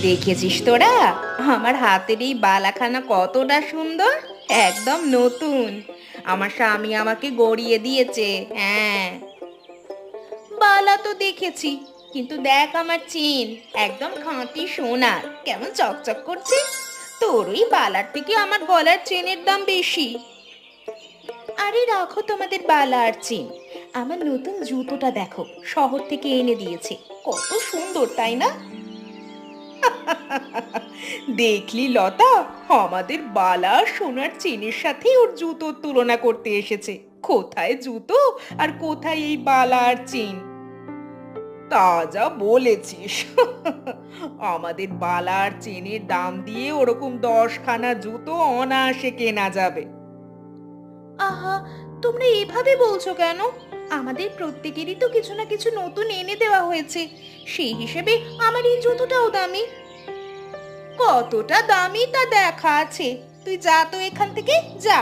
দেখেছিস তোরা আমার হাতের এই বালাখানা কতটা সুন্দর, একদম নতুন। আমার স্বামী আমাকে গড়িয়ে দিয়েছে। হ্যাঁ, বালা তো দেখেছি, কিন্তু দেখ আমার চেন, একদম খাঁটি সোনার, কেমন চকচক করছে। তোর ওই বালার থেকে আমার গলার চেনের দাম বেশি। আরে রাখো তোমাদের বালা আর চেন, আমার নতুন জুতোটা দেখো, শহর থেকে এনে দিয়েছে, কত সুন্দর তাই না? দেখলি লতা, আমাদের বালা সোনার চেনের সাথে ওর জুতোর তুলনা করতে এসেছে। কোথায় জুতো আর কোথায় এই বালা আর চেন? তা যা বলেছিস। আমাদের বালা আর চেনের দাম দিয়ে ওরকম 10খানা জুতো অনায়াসে কেনা যাবে। আহা, তোমরা এভাবে বলছো কেন? আমাদের প্রত্যেকেরই তো কিছু না কিছু নতুন এনে দেওয়া হয়েছে, সেই হিসেবে আমার এই জুতোটাও দামি। কতটা দামি তা দেখা আছে। তুই যা তো এখান থেকে, যা।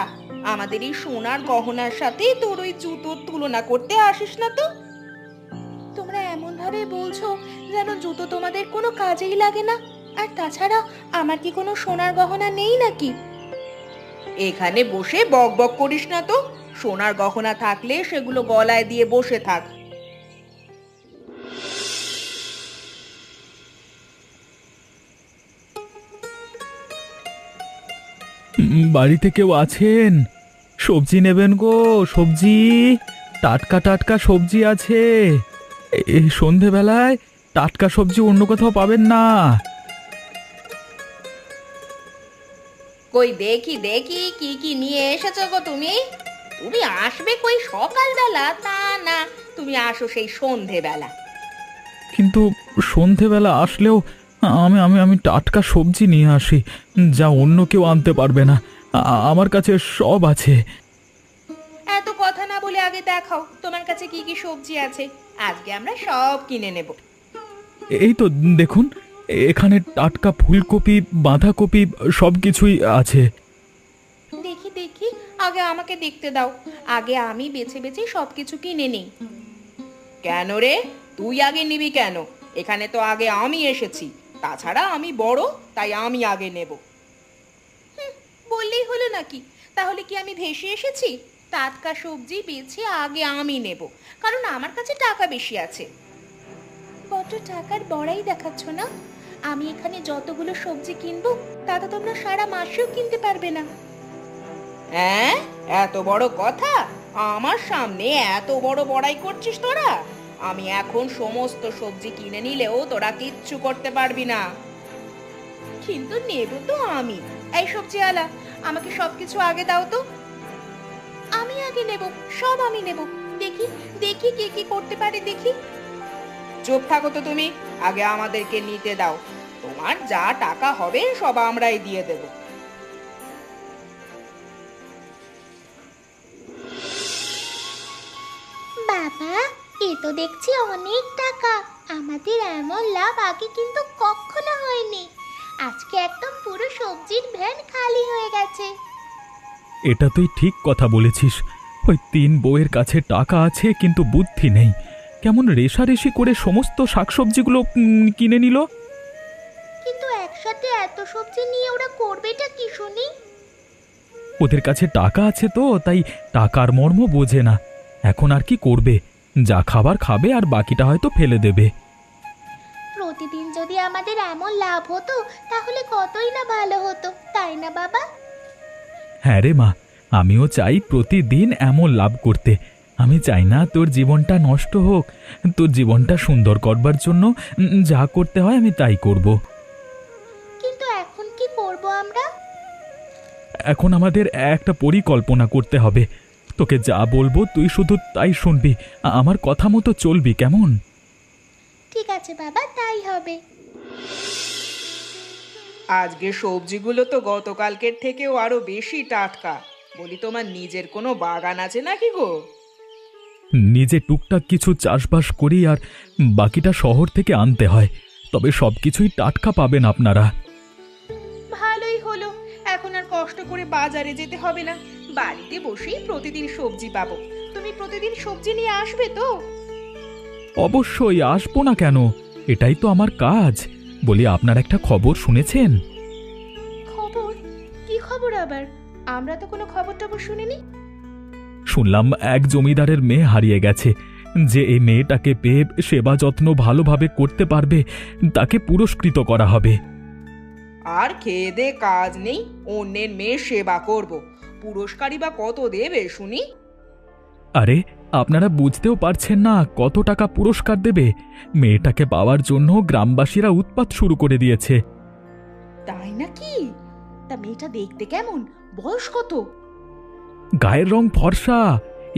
আমাদের এই সোনার গহনার সাথে তোর ওই জুতোর তুলনা করতে আসিস না তো। তোমরা এমন ভাবে বলছো যেন জুতো তোমাদের কোনো কাজেই লাগে না। আর তাছাড়া আমার কি কোনো সোনার গহনা নেই নাকি? এখানে বসে বক বক করিস না তো। সোনার গহনা থাকলে সেগুলো গলায় দিয়ে বসে থাক। বাড়িতে কেউ আছেন? সবজি নেবেন গো, সবজি। টাটকা টাটকা সবজি আছে। এই সন্ধেবেলায় টাটকা সবজি অন্য কোথাও পাবেন না। কই দেখি দেখি কি কি নিয়ে এসেছো গো তুমি। তুমি আসবে কই সকালবেলা, তা না, তুমি আসো সেই সন্ধেবেলা। কিন্তু সন্ধেবেলা আসলেও আমি আমি আমি টাটকা সবজি নিয়ে আসি, যা অন্য কেউ আনতে পারবে না। আমার কাছে সব আছে। এত কথা না বলে আগে দেখাও তোমার কাছে কি কি সবজি আছে, আজকে আমরা সব কিনে নেব। এই তো দেখুন, এখানে টাটকা ফুলকপি, বাঁধাকপি সব কিছুই আছে। দেখি দেখি, আগে আমাকে দেখতে দাও, আগে আমি বেছে বেছে সবকিছু কিনে নেই। কেন রে, তুই আগে নিবি কেন? এখানে তো আগে আমি এসেছি, তাছাড়া আমি বড়, তাই আমি আগে নেব। বললেই হলো নাকি? তাহলে কি আমি ভেসে এসেছি? টাটকা সবজি বেছে আগে আমি নেব, কারণ আমার কাছে টাকা বেশি আছে। বড্ড টাকার বড়াই দেখাচ্ছ না? আমি এখানে যতগুলো সবজি কিনবো তা তো তোমরা সারা মাসেও কিনতে পারবে না। হ্যাঁ, এত বড় কথা? আমার সামনে এত বড় বড়াই করছিস তোরা? আমি এখন সমস্ত সবজি কিনে নিলেও তোরা কিচ্ছু করতে পারবি না। কিন্তু নেব তো আমি। এই সবজিওয়ালা, আমাকে সবকিছু আগে দাও তো। আমি আগে নেব, সব আমি নেব। দেখি দেখি কে কি করতে পারে দেখি। চুপ থাকো তো তুমি, আগে আমাদেরকে নিতে দাও। তোমার যা টাকা হবে সব আমরাই দিয়ে দেব। বাবা, এ তো দেখছি অনেক টাকা। আমাদের এমন লাভ আগে কিন্তু কখনো হয়নি। আজকে একদম পুরো সবজির ভ্যান খালি হয়ে গেছে। এটা তুই ঠিক কথা বলেছিস। ওই তিন বউয়ের কাছে টাকা আছে কিন্তু বুদ্ধি নেই। কেমন রেষারেষি করে সমস্ত শাকসবজিগুলো কিনে নিল। কিন্তু একসাথে এত সবজি নিয়ে ওরা করবেটা কি শুনি? ওদের কাছে টাকা আছে তো, তাই টাকার মর্ম বোঝে না। এখন আর কি করবে, যা খাবার খাবে আর বাকিটা হয়তো ফেলে দেবে। প্রতিদিন যদি আমাদের এমন লাভ হতো তাহলে কতই না ভালো হতো, তাই না বাবা? হ্যাঁ রে মা, আমিও চাই প্রতিদিন এমন লাভ করতে। আমি চাই না তোর জীবনটা নষ্ট হোক। তোর জীবনটা সুন্দর করবার জন্য যা করতে হয় আমি তাই করব। কিন্তু এখন কি করব আমরা? এখন আমাদের একটা পরিকল্পনা করতে হবে। তোকে যা বলবো তুই শুধু তাই শুনবি, আমার কথা মতো চলবি, কেমন? ঠিক আছে বাবা, তাই হবে। আজকে সবজিগুলো তো গতকালকের থেকেও আরো বেশি টাটকা। বলি, তোমার নিজের কোনো বাগান আছে নাকি গো? নিজে টুকটাক কিছু চাষবাস করি, আর বাকিটা শহর থেকে আনতে হয়। তবে সবকিছুই টাটকা পাবেন আপনারা। ভালোই হলো, এখন আর কষ্ট করে বাজারে যেতে হবে না, বাড়িতে বসেই প্রতিদিন সবজি পাবো। তুমি প্রতিদিন সবজি নিয়ে আসবে তো? অবশ্যই আসবো না কেন, এটাই তো আমার কাজ। বলি আপনার একটা খবর শুনেছেন? খবর? কি খবর আবার? আমরা তো কোনো খবর টবর শুনিনি। শুনলাম এক জমিদারের মেয়ে হারিয়ে গেছে। যে এই মেয়েটাকে পেয়ে সেবা যত্ন ভালোভাবে করতে পারবে তাকে পুরস্কৃত করা হবে। আর খেয়ে দে কাজ নেই, অন্যের মেয়ে সেবা করব, পুরস্কারই বা কত দেবে শুনি? আরে আপনারা বুঝতেও পারছেন না কত টাকা পুরস্কার দেবে। মেয়েটাকে পাওয়ার জন্য গ্রামবাসীরা উৎপাত শুরু করে দিয়েছে। তাই নাকি? তা মেয়েটা দেখতে কেমন? বয়স কত? গায়ের রং ফর্সা,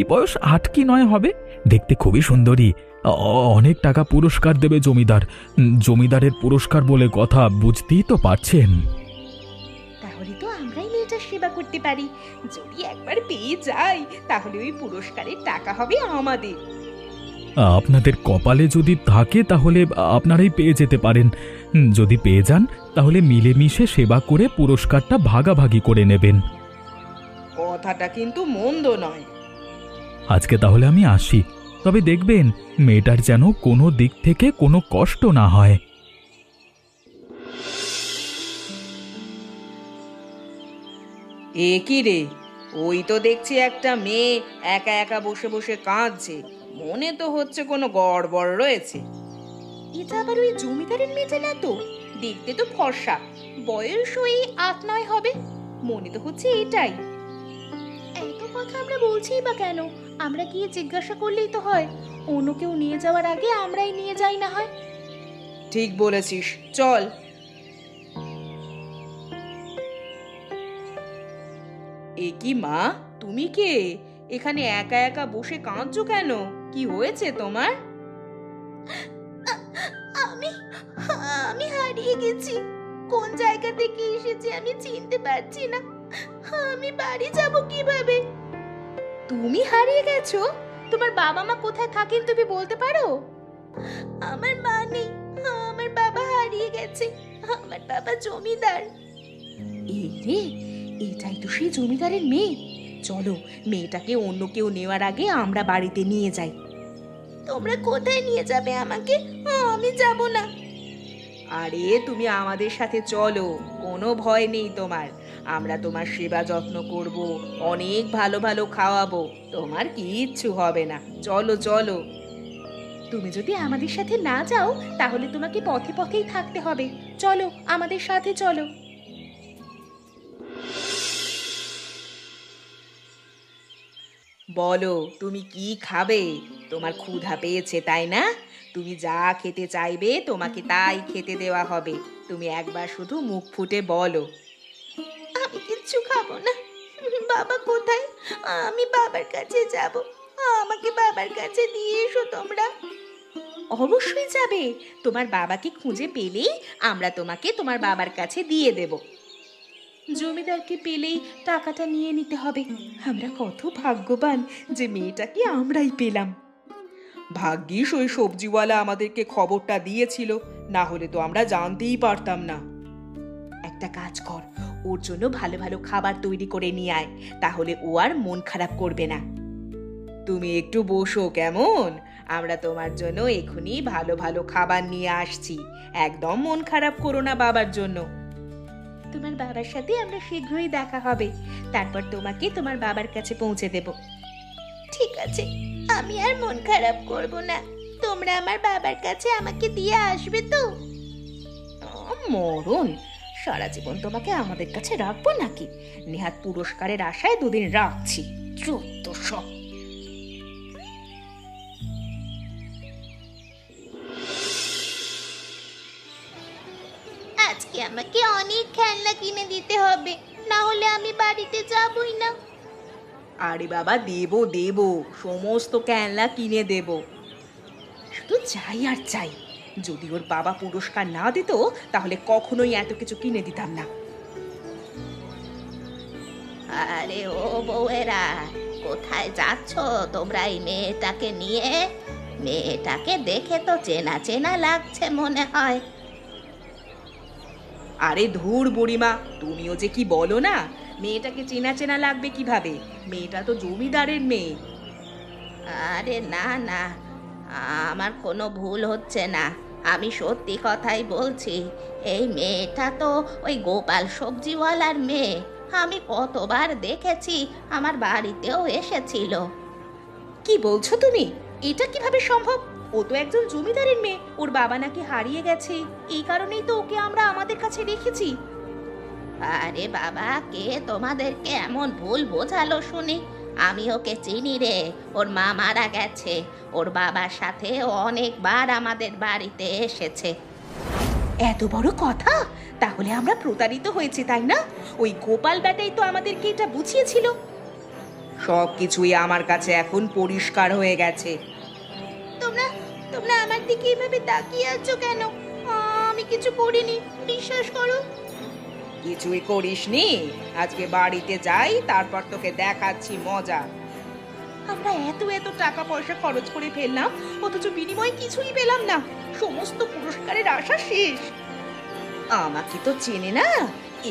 এই বয়স ৮ কি ৯ হবে। দেখতে খুবই সুন্দরী। অনেক টাকা পুরস্কার দেবে জমিদার। জমিদারের পুরস্কার বলে কথা, বুঝতেই তো পারছেন। তাহলে তো আমরাই মেয়েটার সেবা করতে পারি। যদি একবার পেয়ে যাই তাহলে ওই পুরস্কারের টাকা হবে আমাদের। আপনাদের কপালে যদি থাকে তাহলে আপনারাই পেয়ে যেতে পারেন। যদি পেয়ে যান তাহলে মিলেমিশে সেবা করে পুরস্কারটা ভাগাভাগি করে নেবেন। কথাটা কিন্তু মন্দ নয়। আজকে তাহলে আমি আসি, তবে দেখবেন মেয়েটার যেন কোনো দিক থেকে কোনো কষ্ট না হয়। এ কি রে, ওই তো দেখছি একটা মেয়ে একা একা বসে বসে কাঁদছে। মনে তো হচ্ছে কোনো গড়বড় রয়েছে। এটা আবার ওই জমিদারের মেয়েটা না তো? দেখতে তো ফর্সা, বয়স ওই ৮-৯ হবে। মনে তো হচ্ছে এটাই। এত কথা আমরা বলছিই বা কেন? আমরা গিয়ে জিজ্ঞাসা করলেই তো হয়। অন্য কেউ নিয়ে যাওয়ার আগে আমরাই নিয়ে যাই না হয়। ঠিক বলেছিস, চল। এ কি মা, তুমি কে? এখানে একা একা বসে কাঁদছো কেন? কি হয়েছে তোমার? আমি আমি হারিয়ে গেছি। কোন জায়গা থেকে এসেছি আমি চিনতে পারছি না। আমি বাড়ি যাব কিভাবে? তুমি হারিয়ে গেছো? তোমার বাবা মা কোথায় থাকেন তুমি বলতে পারো? আমার মা নেই, আমার বাবা হারিয়ে গেছে। আমার বাবা জমিদার। এই রে, এটাই তো সেই জমিদারের মেয়ে। চলো, মেয়েটাকে অন্য কেউ নেওয়ার আগে আমরা বাড়িতে নিয়ে যাই। তোমরা কোথায় নিয়ে যাবে আমাকে? আমি যাব না। আরে তুমি আমাদের সাথে চলো, কোনো ভয় নেই তোমার। আমরা তোমার সেবা যত্ন করব, অনেক ভালো ভালো খাওয়াবো, তোমার কিচ্ছু হবে না। চলো চলো। তুমি যদি আমাদের সাথে না যাও তাহলে তোমাকে পথে পথেই থাকতে হবে। চলো, আমাদের সাথে চলো। বলো, তুমি কি খাবে? তোমার ক্ষুধা পেয়েছে তাই না? তুমি যা খেতে চাইবে তোমাকে তাই খেতে দেওয়া হবে। তুমি একবার শুধু মুখ ফুটে বলো। আমি কিচ্ছু খাবো না। বাবা কোথায়? আমি বাবার কাছে যাব। আমাকে বাবার কাছে দিয়ে এসো তোমরা। অবশ্যই যাবে। তোমার বাবাকে খুঁজে পেলেই আমরা তোমাকে তোমার বাবার কাছে দিয়ে দেব। জমিদারকে পেলেই টাকাটা নিয়ে নিতে হবে। আমরা কত ভাগ্যবান যে মেয়েটাকে আমরাই পেলাম। ভাগ্যিস ওই সবজিওয়ালা আমাদেরকে খবরটা দিয়েছিল, না হলে তো আমরা জানতেই পারতাম না। একটা কাজ কর, ওর জন্য ভালো ভালো খাবার তৈরি করে নিয়ে আয়, তাহলে ও আর মন খারাপ করবে না। তুমি একটু বসো কেমন? আমরা তোমার জন্য এখনই ভালো ভালো খাবার নিয়ে আসছি। একদম মন খারাপ করো না বাবার জন্য। তোমার বাবার সাথে আমরা শীঘ্রই দেখা হবে, তারপর তোমাকে তোমার বাবার কাছে পৌঁছে দেব। ঠিক আছে, আমি আর মন খারাপ করব না। তোমরা আমার বাবার কাছে আমাকে দিয়ে আসবে তো? মরণ, সারা জীবন তোমাকে আমাদের কাছে রাখবো নাকি? নেহাত পুরস্কারের আশায় দুদিন রাখছি। যত সব। আজকে আমাকে অনেক খেলনা কিনে দিতে হবে, না হলে আমি বাড়িতে যাবই না। আরে বাবা, দেবো দেবো, সমস্ত খেলনা কিনে দেব। শুধু চাই আর চাই, যদি ওর বাবা পুরস্কার না দিত তাহলে কখনোই এত কিছু কিনে দিতাম না। আরে ও বউয়েরা, কোথায় যাচ্ছ তোমরা এই মেয়েটাকে নিয়ে? মেয়েটাকে দেখে তো চেনা চেনা লাগছে মনে হয়। আরে ধুর বুড়িমা, তুমিও যে কি বলো না, মেয়েটাকে চেনা চেনা লাগবে কিভাবে? মেয়েটা তো জমিদারের মেয়ে। আরে না না, আমার কোনো ভুল হচ্ছে না। আমি সত্যি কথাই বলছি, এই মেয়েটা তো ওই গোপাল সবজিওয়ালার মেয়ে। আমি কতবার দেখেছি, আমার বাড়িতেও এসেছিল। কি বলছো তুমি? এটা কিভাবে সম্ভব? ও তো একজন জমিদারের মেয়ে, ওর বাবা নাকি হারিয়ে গেছে, এই কারণেই তো ওকে আমরা আমাদের কাছে রেখেছি। আরে বাবা, কে তোমাদেরকে এমন ভুল বোঝালো শুনি? আমি ওকে চিনি রে, ওর মা মারা গেছে। ওর বাবার সাথে ও অনেকবার আমাদের বাড়িতে এসেছে। এত বড় কথা! তাহলে আমরা প্রতারিত হয়েছি, তাই না? ওই গোপাল বেটাই তো আমাদেরকে এটা বুঝিয়েছিল। সব কিছুই আমার কাছে এখন পরিষ্কার হয়ে গেছে। তোমরা তোমরা আমার দিকে এভাবে তাকিয়ে আছো কেন? আমি কিছু করিনি, বিশ্বাস করো। কিছুই করিসনি? আজকে বাড়িতে যাই, তারপর তোকে দেখাচ্ছি মজা। আমরা এত এত টাকা পয়সা খরচ করে ফেললাম, অথচ বিনিময়ে কিছুই পেলাম না। সমস্ত পুরস্কারের আশা শেষ। আমাকে তো চেনে না,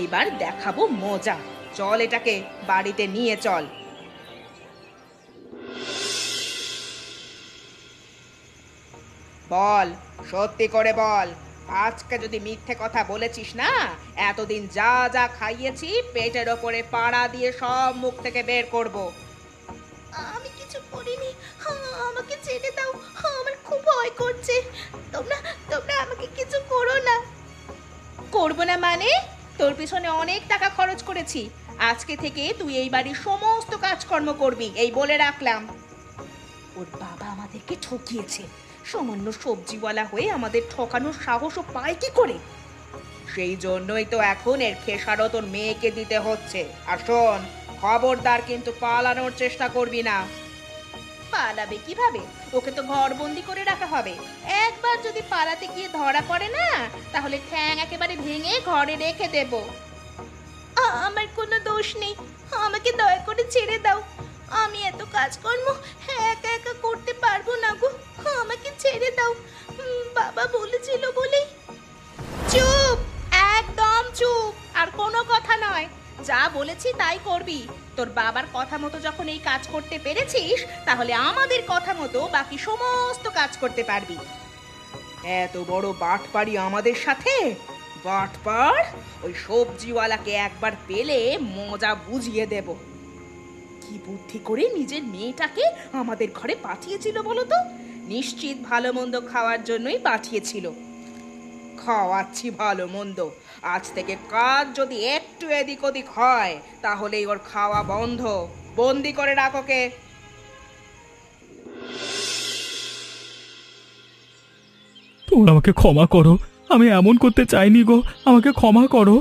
এবার দেখাবো মজা। চল, এটাকে বাড়িতে নিয়ে চল। বল, সত্যি করে বল। আজকে যদি মিথ্যে কথা বলেছিস না, এতদিন যা যা খাইয়েছি পেটের ওপরে পাড়া দিয়ে সব মুখ থেকে বের করব। আমি কিছু করিনি, আমাকে ছেড়ে দাও। আমার খুব ভয় করছে। তোমরা তোমরা আমাকে কিছু করো না। করব না মানে? তোর পিছনে অনেক টাকা খরচ করেছি। আজকে থেকে তুই এই বাড়ির সমস্ত কাজকর্ম করবি, এই বলে রাখলাম। ওর বাবা আমাদেরকে ঠকিয়েছে, সামান্য সবজিওয়ালা হয়ে আমাদের ঠকানোর সাহসও পায় কি করে? সেই জন্যই তো এখন এর খেসারত তোর মেয়েকে দিতে হচ্ছে। আর শোন, খবরদার কিন্তু পালানোর চেষ্টা করবি না। পালাবে কিভাবে? ওকে তো ঘরবন্দি করে রাখা হবে। একবার যদি পালাতে গিয়ে ধরা পড়ে না, তাহলে ঠ্যাং একেবারে ভেঙে ঘরে রেখে দেব। আমার কোনো দোষ নেই, আমাকে দয়া করে ছেড়ে দাও। আমি এত কাজকর্ম একা একা করতে পারবো না গো, আমাকে ছেড়ে দাও। বাবা বলেছিল বলেই। চুপ! একদম চুপ! আর কোনো কথা নয়। যা বলেছি তাই করবি। তোর বাবার কথা মতো যখন এই কাজ করতে পেরেছিস, তাহলে আমাদের কথা মতো বাকি সমস্ত কাজ করতে পারবি। এত বড় বাটপাড়ি আমাদের সাথে! বাটপার! ওই সবজিওয়ালাকে একবার পেলে মজা বুঝিয়ে দেব। কি বুদ্ধি করে নিজের মেয়েটাকে আমাদের ঘরে পাঠিয়েছিল বলো তো? নিশ্চিত ভালো মন্দ খাওয়ার জন্যই পাঠিয়েছিল। খাওয়াচ্ছি ভালো মন্দ। আজ থেকে কাজ যদি একটু এদিক ওদিক হয়, তাহলেই ওর খাওয়া বন্ধ। বন্দি করে রাখ ওকে। তোমরা আমাকে ক্ষমা করো, আমি এমন করতে চাইনি গো, আমাকে ক্ষমা করো।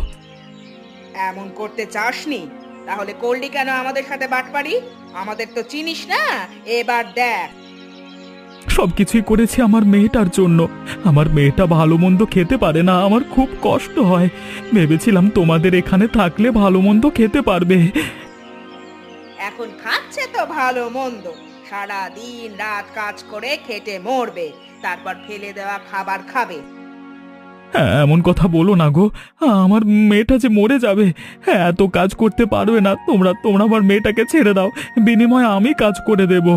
এমন করতে চাসনি? তাহলে করলি কেন আমাদের সাথে বাটপাড়ি? আমাদের তো চিনিস না। এবার দেখ। সবকিছুই করেছি আমার মেয়েটার জন্য। আমার মেয়েটা ভালো মন্দ খেতে পারে না, আমার খুব কষ্ট হয়। ভেবেছিলাম তোমাদের এখানে থাকলে ভালো মন্দ খেতে পারবে। এখন খাচ্ছে তো ভালো মন্দ, সারা দিন রাত কাজ করে খেটে মরবে, তারপর ফেলে দেওয়া খাবার খাবে। হ্যাঁ, এমন কথা বলো না গো, আমার মেয়েটা যে মরে যাবে। হ্যাঁ, এত কাজ করতে পারবে না। তোমরা তোমরা আমার মেয়েটাকে ছেড়ে দাও, বিনিময়ে আমি কাজ করে দেব।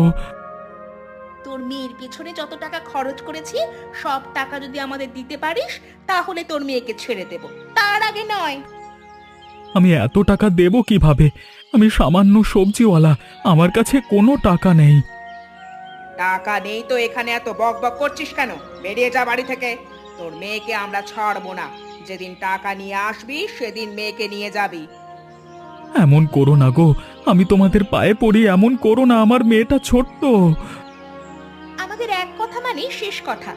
তোর মেয়ের পিছনে যত টাকা খরচ করেছি, সব টাকা যদি আমাদের দিতে পারিস, তাহলে তোর মেয়েকে ছেড়ে দেব, তার আগে নয়। আমি এত টাকা দেব কিভাবে? আমি সামান্য সবজিওয়ালা, আমার কাছে কোনো টাকা নেই। টাকা নেই তো এখানে এত বক বক করছিস কেন? বেরিয়ে যা বাড়ি থেকে। তোর মেয়েকে আমরা ছাড়বো না। যেদিন টাকা নিয়ে আসবি সেদিন মেয়েকে নিয়ে যাবি। এমন করো না গো, আমি তোমাদের পায়ে পড়ি, এমন করো না, আমার মেয়েটা ছোট্ট। আমাদের এক কথা মানে শেষ কথা।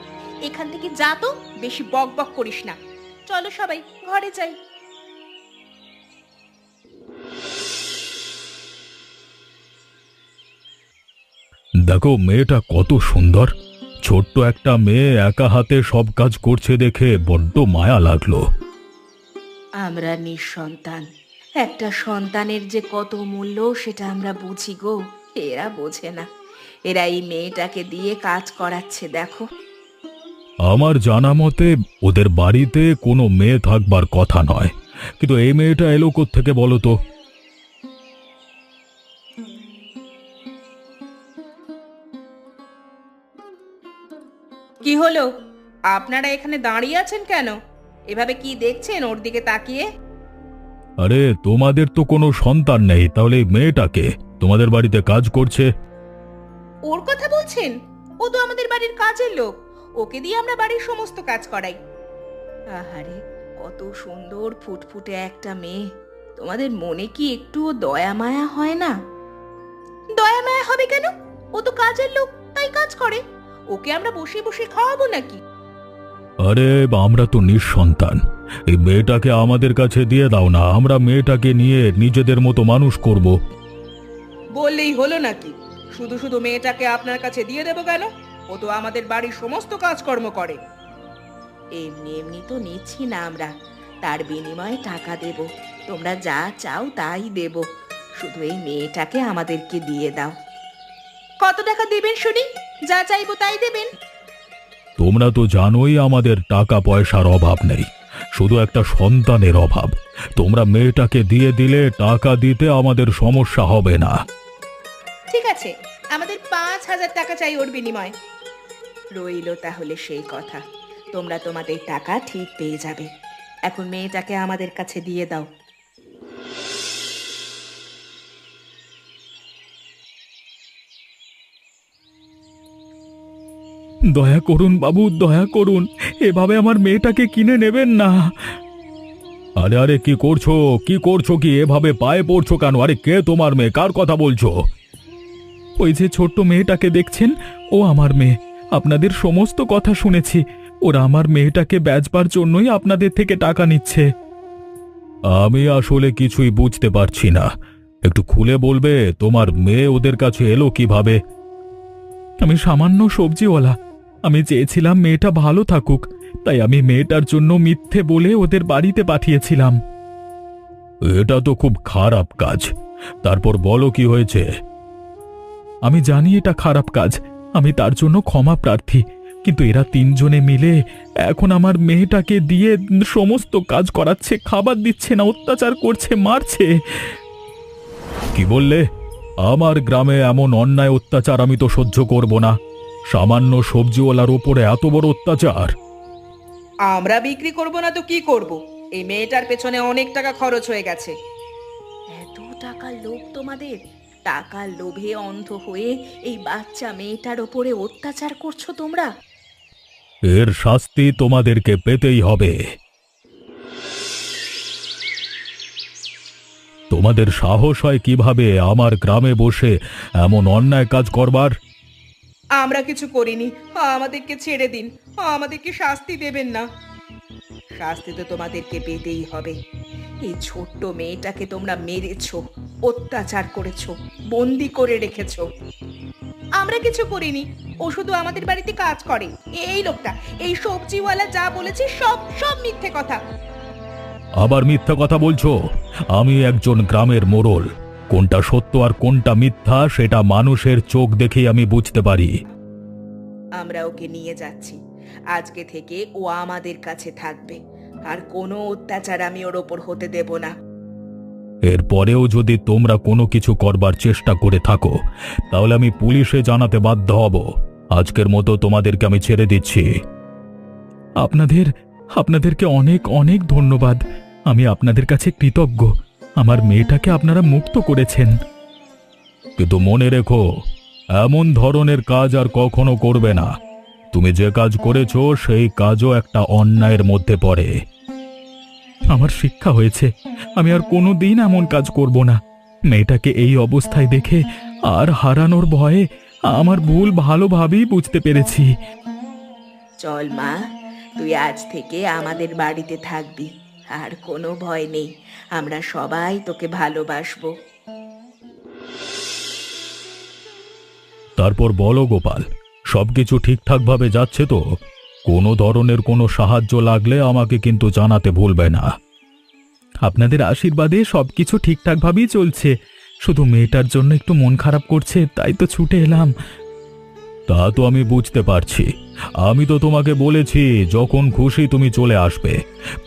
এখান থেকে যা তো, বেশি বক বক করিস না। চলো সবাই ঘরে যাই। দেখো মেয়েটা কত সুন্দর। ছোট্ট একটা মেয়ে একা হাতে সব কাজ করছে দেখে বড্ড মায়া লাগলো। আমরা নিঃসন্তান, একটা সন্তানের যে কত মূল্য সেটা আমরা বুঝি গো। এরা বোঝে না। এরা এই মেয়েটাকে দিয়ে কাজ করাচ্ছে দেখো। আমার জানা মতে ওদের বাড়িতে কোনো মেয়ে থাকবার কথা নয়, কিন্তু এই মেয়েটা এলো কোত্থেকে বলো তো? কি হলো? আপনারা এখানে দাঁড়িয়ে আছেন কেন? এভাবে কি দেখছেন ওর দিকে তাকিয়ে? আরে তোমাদের তো কোনো সন্তান নেই, তাহলে এই মেয়েটাকে তোমাদের বাড়িতে কাজ করছে? ওর কথা বলছেন? ও তো আমাদের বাড়ির কাজের লোক। ওকে দিয়ে আমরা বাড়ির সমস্ত কাজ করাই। আহারে, কত সুন্দর ফুটফুটে একটা মেয়ে। তোমাদের মনে কি একটুও দয়া মায়া হয় না? দয়া মায়া হবে কেন? ও তো কাজের লোক, তাই কাজ করে। ওকে আমরা বসে বসে খাওয়াবো নাকি? আরে আমরা তো নিঃসন্তান, এই মেয়েটাকে আমাদের কাছে দিয়ে দাও না, আমরা মেয়েটাকে নিয়ে নিজেদের মতো মানুষ করব। বললেই হলো নাকি? শুধু শুধু মেয়েটাকে আপনার কাছে দিয়ে দেবো কেন? ও তো আমাদের বাড়ির সমস্ত কাজকর্ম করে। এমনি এমনি তো নিচ্ছি না আমরা, তার বিনিময়ে টাকা দেব। তোমরা যা চাও তাই দেব। শুধু এই মেয়েটাকে আমাদেরকে দিয়ে দাও। কত টাকা দেবেন শুনি? যা চাইবো তাই দেবেন। তোমরা তো জানোই আমাদের টাকা পয়সার অভাব নেই, শুধু একটা সন্তানের অভাব। তোমরা মেয়েটাকে দিয়ে দিলে টাকা দিতে আমাদের সমস্যা হবে না। ঠিক আছে, আমাদের 5,000 টাকা চাই ওর বিনিময়ে। রইল তাহলে সেই কথা। তোমরা তোমাদের টাকা ঠিক পেয়ে যাবে। এখন মেয়েটাকে আমাদের কাছে দিয়ে দাও। দয়া করুন বাবু, দয়া করুন, এভাবে আমার মেয়েটাকে কিনে নেবেন না। আরে আরে কি করছো, কি করছো, কি এভাবে পায়ে পড়ছো কেন? আরে কে তোমার মেয়ে, কার কথা বলছো? ওই যে ছোট্ট মেয়েটাকে দেখছেন, ও আমার মেয়ে। আপনাদের সমস্ত কথা শুনেছি। ওরা আমার মেয়েটাকে বেচবার জন্যই আপনাদের থেকে টাকা নিচ্ছে। আমি আসলে কিছুই বুঝতে পারছি না, একটু খুলে বলবে তোমার মেয়ে ওদের কাছে এলো কিভাবে? আমি সামান্য সবজিওয়ালা। আমি চেয়েছিলাম মেয়েটা ভালো থাকুক, তাই আমি মেয়েটার জন্য মিথ্যে বলে ওদের বাড়িতে পাঠিয়েছিলাম। এটা তো খুব খারাপ কাজ। তারপর বলো কি হয়েছে? আমি জানি এটা খারাপ কাজ, আমি তার জন্য ক্ষমা প্রার্থী, কিন্তু এরা তিনজনে মিলে এখন আমার মেয়েটাকে দিয়ে সমস্ত কাজ করাচ্ছে, খাবার দিচ্ছে না, অত্যাচার করছে, মারছে। কি বললে? আমার গ্রামে এমন অন্যায় অত্যাচার আমি তো সহ্য করব না। সামান্য সবজিওয়ালার ওপরে এত বড় অত্যাচার! আমরা বিক্রি করব না তো কি করব? এই মেয়েটার পেছনে অনেক টাকা খরচ হয়ে গেছে। এত টাকার লোভ তোমাদের? টাকার লোভে অন্ধ হয়ে এই বাচ্চা মেয়েটার ওপরে অত্যাচার করছো তোমরা? এর শাস্তি তোমাদেরকে পেতেই হবে। তোমাদের সাহস হয় কিভাবে আমার গ্রামে বসে এমন অন্যায় কাজ করবার? আমরা কিছু করিনি, আমাদেরকে ছেড়ে দিন। আমাদেরকে শাস্তি দেবেন না। শাস্তি তো তোমাদেরকে পেতেই হবে। এই ছোট্ট মেয়েটাকে তোমরা মেরেছো, অত্যাচার করেছো, বন্দি করে রেখেছো। আমরা কিছু করিনি, ও শুধু আমাদের বাড়িতে কাজ করে। এই লোকটা, এই সবজিওয়ালা যা বলেছে সব সব মিথ্যে কথা। আবার মিথ্যা কথা বলছো? আমি একজন গ্রামের মোড়ল, কোনটা সত্য আর কোনটা মিথ্যা সেটা মানুষের চোখ দেখেই আমি বুঝতে পারি। আমরা ওকে নিয়ে যাচ্ছি। আজকে থেকে ও আমাদের কাছে থাকবে, আর কোনো অত্যাচার আমি ওর ওপর হতে দেব না। এরপরেও যদি তোমরা কোনো কিছু করবার চেষ্টা করে থাকো, তাহলে আমি পুলিশে জানাতে বাধ্য হব। আজকের মতো তোমাদেরকে আমি ছেড়ে দিচ্ছি। আপনাদেরকে অনেক অনেক ধন্যবাদ। আমি আপনাদের কাছে কৃতজ্ঞ। আমার মেয়েটাকে আপনারা মুক্ত করেছেন। কিন্তু মনে রেখো, এমন ধরনের কাজ আর কখনো করবে না। তুমি যে কাজ করেছো সেই কাজও একটা অন্যায়ের মধ্যে পড়ে। আমার শিক্ষা হয়েছে, আমি আর কোনোদিন এমন কাজ করব না। মেয়েটাকে এই অবস্থায় দেখে আর হারানোর ভয়ে আমার ভুল ভালোভাবেই বুঝতে পেরেছি। চল মা, তুই আজ থেকে আমাদের বাড়িতে থাকবি। আর কোনো ভয় নেই, আমরা সবাই তোকে ভালোবাসবো। তারপর বলো গোপাল, সবকিছু ঠিকঠাকভাবে যাচ্ছে তো? কোনো ধরনের কোনো সাহায্য লাগলে আমাকে কিন্তু জানাতে ভুলবে না। আপনাদের আশীর্বাদে সবকিছু ঠিকঠাকভাবেই চলছে, শুধু মেয়েটার জন্য একটু মন খারাপ করছে, তাই তো ছুটে এলাম। তা তো আমি বুঝতে পারছি। আমি তো তোমাকে বলেছি যখন খুশি তুমি চলে আসবে,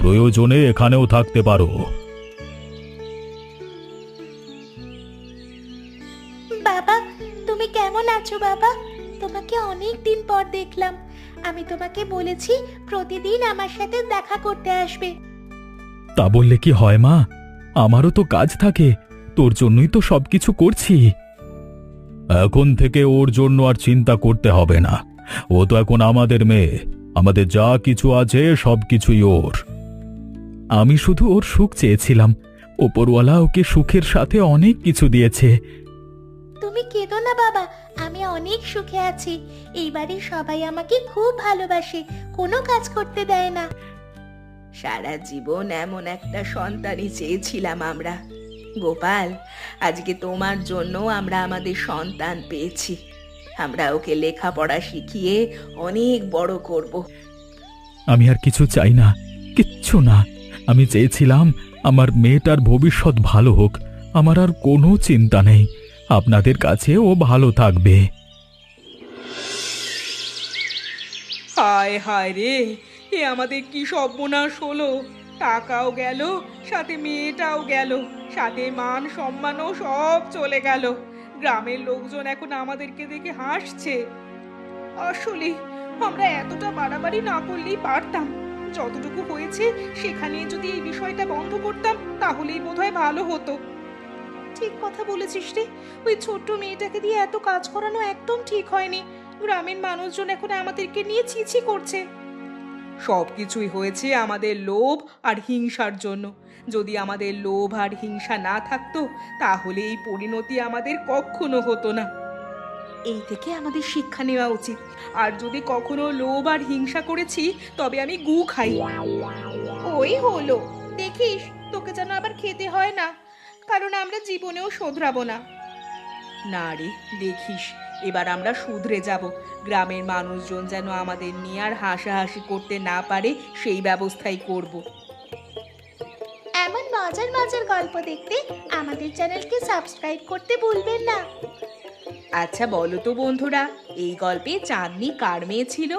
প্রয়োজনে এখানেও থাকতে পারো। বাবা, তুমি কেমন আছো বাবা? তোমাকে অনেক দিন পর দেখলাম। আমি তোমাকে বলেছি প্রতিদিন আমার সাথে দেখা করতে আসবে। তা বললে কি হয় মা? আমারও তো কাজ থাকে, তোর জন্যই তো সবকিছু করছি। এখন থেকে ওর জন্য আর চিন্তা করতে হবে না, ও তো এখন আমাদের মেয়ে, আমাদের যা কিছু আছে সবকিছুই ওর। আমি শুধু ওর সুখ চেয়েছিলাম, ওপরওয়ালা ওকে সুখের সাথে অনেক কিছু দিয়েছে। তুমি কেঁদো না বাবা, আমি অনেক সুখে আছি। এই বাড়ির সবাই আমাকে খুব ভালোবাসে, কোনো কাজ করতে দেয় না। সারা জীবন এমন একটা সন্তানই চেয়েছিলাম আমরা। গোপাল, আজকে তোমার জন্য আমরা আমাদের সন্তান পেয়েছি। আমরা ওকে লেখাপড়া শিখিয়ে অনেক বড় করব। আমি আর কিছু চাই না, কিচ্ছু না। আমি চেয়েছিলাম আমার মেয়েটার ভবিষ্যৎ ভালো হোক, আমার আর কোনো চিন্তা নেই। আপনাদের কাছে ও ভালো থাকবে। হায় হায় রে, এ আমাদের কি সর্বনাশ হলো! টাকাও গেল, সাথে মেয়েটাও গেল, সাথে মান সম্মানও সব চলে গেল। গ্রামের লোকজন এখন আমাদেরকে দেখে হাসছে। আসলে আমরা এতটা বাড়াবাড়ি না করলেই পারতাম। যতটুকু হয়েছে সেখানে যদি এই বিষয়টা বন্ধ করতাম তাহলেই বোধহয় ভালো হতো। ঠিক কথা বলেছিস রে, ওই ছোট্ট মেয়েটাকে দিয়ে এত কাজ করানো একদম ঠিক হয়নি। গ্রামের মানুষজন এখন আমাদেরকে নিয়ে ছিছি করছে। সবকিছুই হয়েছে আমাদের লোভ আর হিংসার জন্য। যদি আমাদের লোভ আর হিংসা না থাকতো তাহলে এই পরিণতি আমাদের কখনো হতো না। এই থেকে আমাদের শিক্ষা নেওয়া উচিত। আর যদি কখনো লোভ আর হিংসা করেছি তবে আমি গু খাই। ওই হলো, দেখিস তোকে যেন আবার খেতে হয় না, কারণ আমরা জীবনেও শোধরাবো না। না রে, দেখিস এবার আমরা শুধরে যাব। গ্রামের মানুষজন যেন আমাদের নিয়ে আর হাসাহাসি করতে না পারে সেই ব্যবস্থাই করব। এমন মজার মজার গল্প দেখতে আমাদের চ্যানেলকে সাবস্ক্রাইব করতে ভুলবেন না। আচ্ছা বলো তো বন্ধুরা, এই গল্পে চাঁদনি কার মেয়ে ছিল?